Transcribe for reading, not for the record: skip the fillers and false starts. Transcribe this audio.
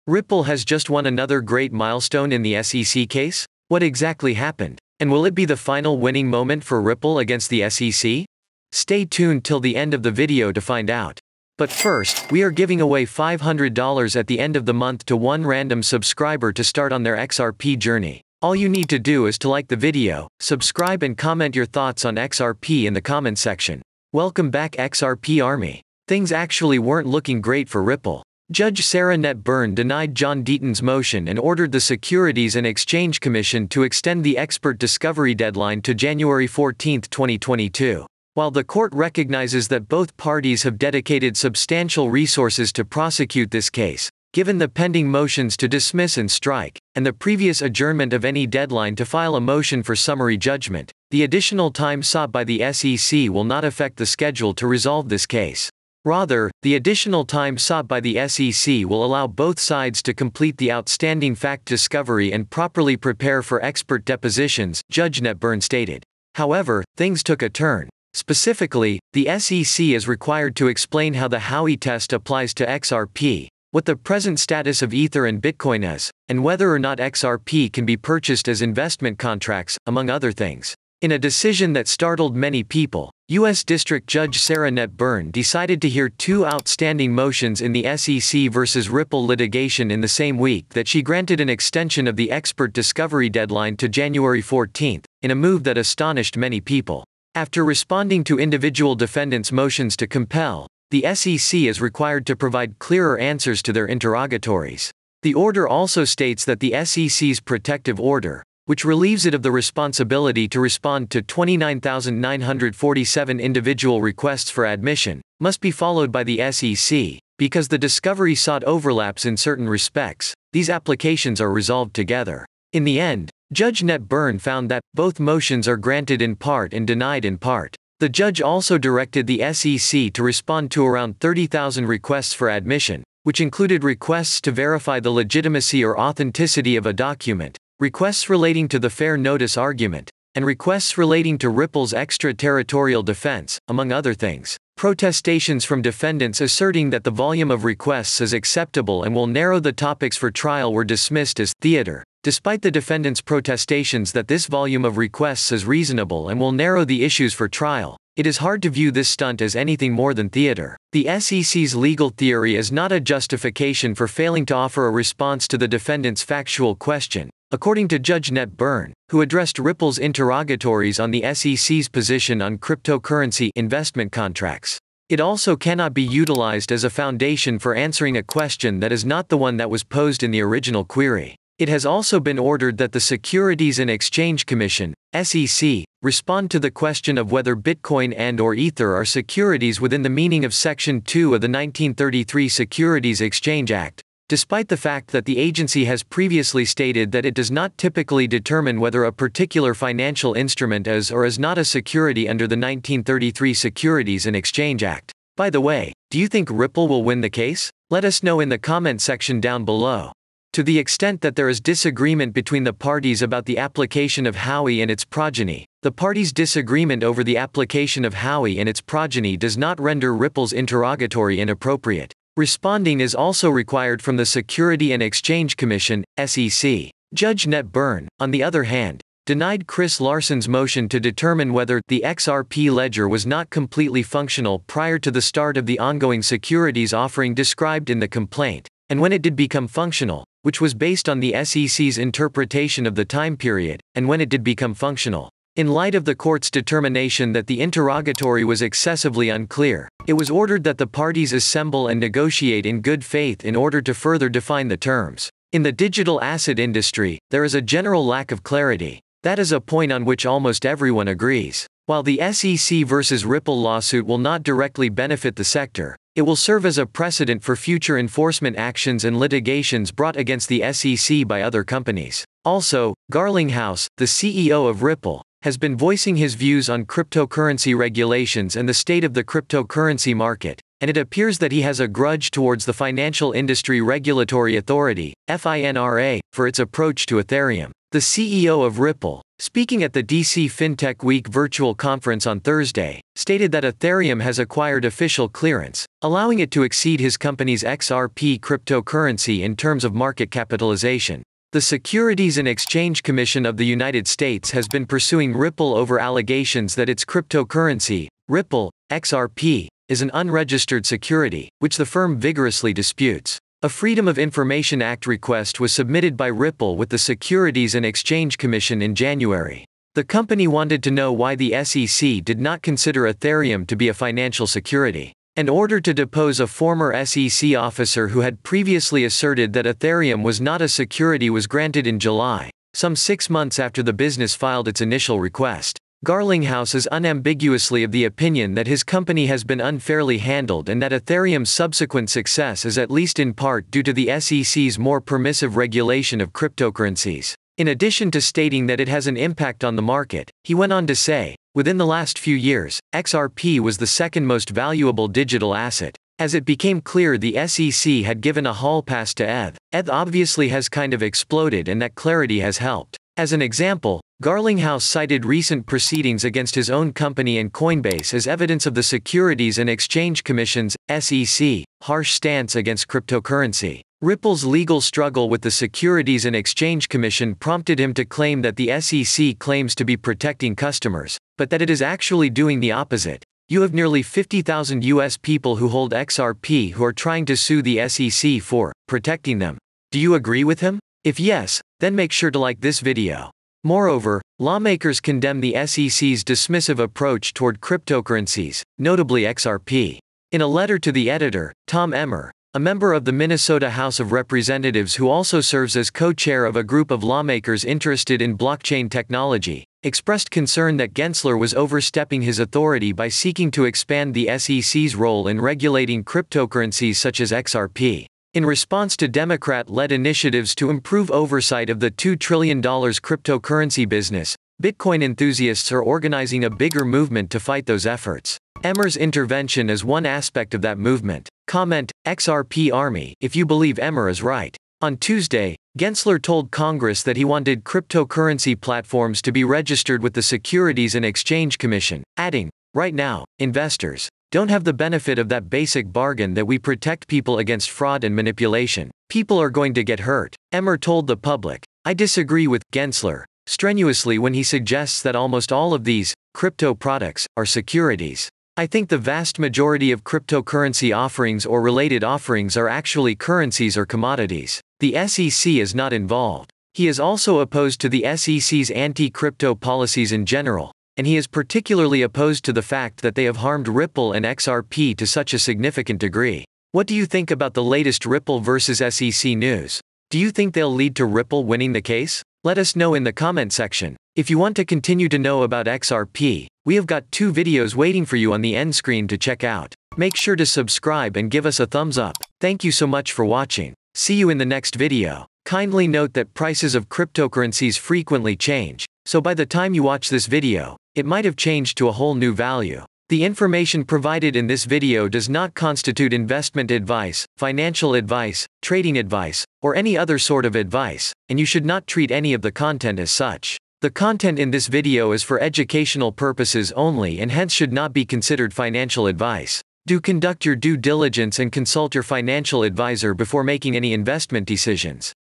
Ripple has just won another great milestone in the SEC case? What exactly happened? And will it be the final winning moment for Ripple against the SEC? Stay tuned till the end of the video to find out. But first, we are giving away $500 at the end of the month to one random subscriber to start on their XRP journey. All you need to do is to like the video, subscribe and comment your thoughts on XRP in the comment section. Welcome back XRP Army. Things actually weren't looking great for Ripple. Judge Sarah Netburn denied John Deaton's motion and ordered the Securities and Exchange Commission to extend the expert discovery deadline to January 14, 2022. While the court recognizes that both parties have dedicated substantial resources to prosecute this case, given the pending motions to dismiss and strike, and the previous adjournment of any deadline to file a motion for summary judgment, the additional time sought by the SEC will not affect the schedule to resolve this case. Rather, the additional time sought by the SEC will allow both sides to complete the outstanding fact discovery and properly prepare for expert depositions, Judge Netburn stated. However, things took a turn. Specifically, the SEC is required to explain how the Howey test applies to XRP, what the present status of Ether and Bitcoin is, and whether or not XRP can be purchased as investment contracts, among other things. In a decision that startled many people, U.S. District Judge Sarah Netburn decided to hear two outstanding motions in the SEC versus Ripple litigation in the same week that she granted an extension of the expert discovery deadline to January 14, in a move that astonished many people. After responding to individual defendants' motions to compel, the SEC is required to provide clearer answers to their interrogatories. The order also states that the SEC's protective order, which relieves it of the responsibility to respond to 29,947 individual requests for admission, must be followed by the SEC. Because the discovery sought overlaps in certain respects, these applications are resolved together. In the end, Judge Netburn found that both motions are granted in part and denied in part. The judge also directed the SEC to respond to around 30,000 requests for admission, which included requests to verify the legitimacy or authenticity of a document, requests relating to the fair notice argument, and requests relating to Ripple's extraterritorial defense, among other things. Protestations from defendants asserting that the volume of requests is acceptable and will narrow the topics for trial were dismissed as theater. Despite the defendants' protestations that this volume of requests is reasonable and will narrow the issues for trial, it is hard to view this stunt as anything more than theater. The SEC's legal theory is not a justification for failing to offer a response to the defendant's factual question, according to Judge Netburn, who addressed Ripple's interrogatories on the SEC's position on cryptocurrency investment contracts. It also cannot be utilized as a foundation for answering a question that is not the one that was posed in the original query. It has also been ordered that the Securities and Exchange Commission, SEC, respond to the question of whether Bitcoin and/or Ether are securities within the meaning of Section 2 of the 1933 Securities Exchange Act, despite the fact that the agency has previously stated that it does not typically determine whether a particular financial instrument is or is not a security under the 1933 Securities and Exchange Act. By the way, do you think Ripple will win the case? Let us know in the comment section down below. To the extent that there is disagreement between the parties about the application of Howey and its progeny, the parties' disagreement over the application of Howey and its progeny does not render Ripple's interrogatory inappropriate. Responding is also required from the Securities and Exchange Commission, SEC. Judge Netburn, on the other hand, denied Chris Larson's motion to determine whether the XRP ledger was not completely functional prior to the start of the ongoing securities offering described in the complaint, and when it did become functional, which was based on the SEC's interpretation of the time period, and when it did become functional. In light of the court's determination that the interrogatory was excessively unclear, it was ordered that the parties assemble and negotiate in good faith in order to further define the terms. In the digital asset industry, there is a general lack of clarity. That is a point on which almost everyone agrees. While the SEC versus Ripple lawsuit will not directly benefit the sector, it will serve as a precedent for future enforcement actions and litigations brought against the SEC by other companies. Also, Garlinghouse, the CEO of Ripple, has been voicing his views on cryptocurrency regulations and the state of the cryptocurrency market. and it appears that he has a grudge towards the Financial Industry Regulatory Authority, FINRA, for its approach to Ethereum. The CEO of Ripple, speaking at the DC FinTech Week virtual conference on Thursday, stated that Ethereum has acquired official clearance, allowing it to exceed his company's XRP cryptocurrency in terms of market capitalization. The Securities and Exchange Commission of the United States has been pursuing Ripple over allegations that its cryptocurrency, Ripple, XRP, is an unregistered security, which the firm vigorously disputes. A Freedom of Information Act request was submitted by Ripple with the Securities and Exchange Commission in January. The company wanted to know why the SEC did not consider Ethereum to be a financial security. An order to depose a former SEC officer who had previously asserted that Ethereum was not a security was granted in July, some 6 months after the business filed its initial request. Garlinghouse is unambiguously of the opinion that his company has been unfairly handled and that Ethereum's subsequent success is at least in part due to the SEC's more permissive regulation of cryptocurrencies. In addition to stating that it has an impact on the market, he went on to say, within the last few years, XRP was the second most valuable digital asset. As it became clear the SEC had given a hall pass to ETH obviously has kind of exploded and that clarity has helped. As an example, Garlinghouse cited recent proceedings against his own company and Coinbase as evidence of the Securities and Exchange Commission's, SEC, harsh stance against cryptocurrency. Ripple's legal struggle with the Securities and Exchange Commission prompted him to claim that the SEC claims to be protecting customers, but that it is actually doing the opposite. You have nearly 50,000 US people who hold XRP who are trying to sue the SEC for protecting them. Do you agree with him? If yes, then make sure to like this video. Moreover, lawmakers condemn the SEC's dismissive approach toward cryptocurrencies, notably XRP. In a letter to the editor, Tom Emmer, a member of the Minnesota House of Representatives who also serves as co-chair of a group of lawmakers interested in blockchain technology, expressed concern that Gensler was overstepping his authority by seeking to expand the SEC's role in regulating cryptocurrencies such as XRP. In response to Democrat-led initiatives to improve oversight of the $2 trillion cryptocurrency business, Bitcoin enthusiasts are organizing a bigger movement to fight those efforts. Emmer's intervention is one aspect of that movement. Comment, XRP Army, if you believe Emmer is right. On Tuesday, Gensler told Congress that he wanted cryptocurrency platforms to be registered with the Securities and Exchange Commission, adding, right now, investors don't have the benefit of that basic bargain that we protect people against fraud and manipulation. People are going to get hurt. Emmer told the public. I disagree with Gensler strenuously when he suggests that almost all of these crypto products are securities. I think the vast majority of cryptocurrency offerings or related offerings are actually currencies or commodities. The SEC is not involved. He is also opposed to the SEC's anti-crypto policies in general, and he is particularly opposed to the fact that they have harmed Ripple and XRP to such a significant degree. What do you think about the latest Ripple versus SEC news? Do you think they'll lead to Ripple winning the case? Let us know in the comment section. If you want to continue to know about XRP, we have got 2 videos waiting for you on the end screen to check out. Make sure to subscribe and give us a thumbs up. Thank you so much for watching. See you in the next video. Kindly note that prices of cryptocurrencies frequently change, so by the time you watch this video, it might have changed to a whole new value. The information provided in this video does not constitute investment advice, financial advice, trading advice, or any other sort of advice, and you should not treat any of the content as such. The content in this video is for educational purposes only and hence should not be considered financial advice. Do conduct your due diligence and consult your financial advisor before making any investment decisions.